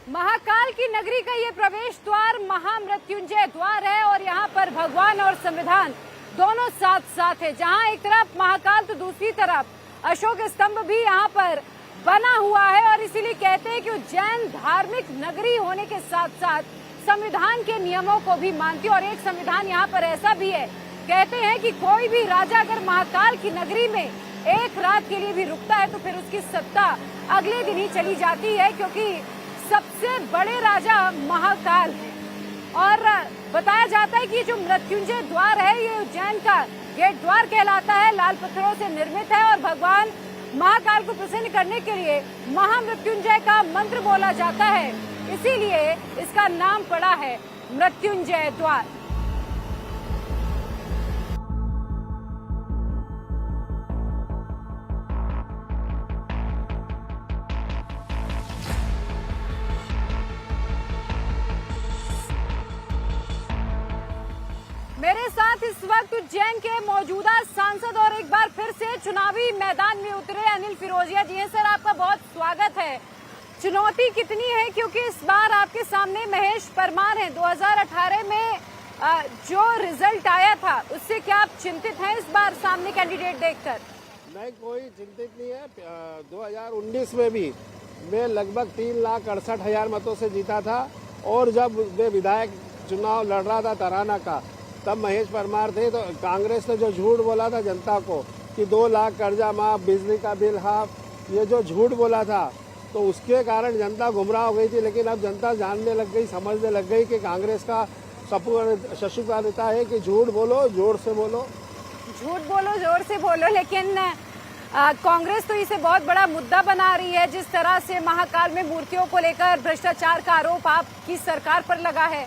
महाकाल की नगरी का ये प्रवेश द्वार महामृत्युंजय द्वार है और यहाँ पर भगवान और संविधान दोनों साथ साथ है। जहाँ एक तरफ महाकाल तो दूसरी तरफ अशोक स्तंभ भी यहाँ पर बना हुआ है और इसीलिए कहते हैं कि उज्जैन धार्मिक नगरी होने के साथ साथ संविधान के नियमों को भी मानती है। और एक संविधान यहाँ पर ऐसा भी है, कहते हैं कि कोई भी राजा अगर महाकाल की नगरी में एक रात के लिए भी रुकता है तो फिर उसकी सत्ता अगले दिन ही चली जाती है, क्योंकि सबसे बड़े राजा महाकाल है। और बताया जाता है कि जो मृत्युंजय द्वार है ये उज्जैन का गेट द्वार कहलाता है, लाल पत्थरों से निर्मित है और भगवान महाकाल को प्रसन्न करने के लिए महामृत्युंजय का मंत्र बोला जाता है, इसीलिए इसका नाम पड़ा है मृत्युंजय द्वार। मेरे साथ इस वक्त उज्जैन के मौजूदा सांसद और एक बार फिर से चुनावी मैदान में उतरे अनिल फिरोजिया जी हैं। सर, आपका बहुत स्वागत है। चुनौती कितनी है, क्योंकि इस बार आपके सामने महेश परमार हैं। 2018 में जो रिजल्ट आया था उससे क्या आप चिंतित हैं इस बार सामने कैंडिडेट देखकर? नहीं, कोई चिंतित नहीं है। 2019 में भी मैं लगभग 3,68,000 मतों से जीता था और जब मैं विधायक चुनाव लड़ रहा था तराना का, तब महेश परमार थे। तो कांग्रेस ने जो झूठ बोला था जनता को कि 2 लाख कर्जा माफ, बिजली का बिल हाफ, ये जो झूठ बोला था तो उसके कारण जनता गुमराह हो गई थी। लेकिन अब जनता जानने लग गई, समझने लग गई कि कांग्रेस का शशुकारिता है कि झूठ बोलो जोर से बोलो, झूठ बोलो जोर से बोलो। लेकिन कांग्रेस तो इसे बहुत बड़ा मुद्दा बना रही है, जिस तरह से महाकाल में मूर्तियों को लेकर भ्रष्टाचार का आरोप आपकी सरकार पर लगा है।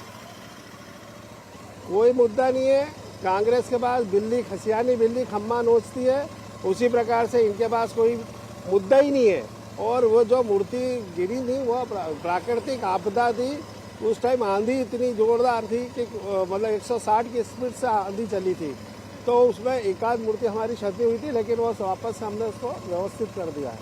कोई मुद्दा नहीं है। कांग्रेस के पास बिल्ली खसियानी बिल्ली खम्मा नोचती है, उसी प्रकार से इनके पास कोई मुद्दा ही नहीं है। और वो जो मूर्ति गिरी थी वो प्राकृतिक आपदा थी। उस टाइम आंधी इतनी जोरदार थी कि मतलब 160 की स्पीड से आंधी चली थी, तो उसमें एकाध मूर्ति हमारी क्षति हुई थी, लेकिन वो वापस हमने उसको व्यवस्थित कर दिया है।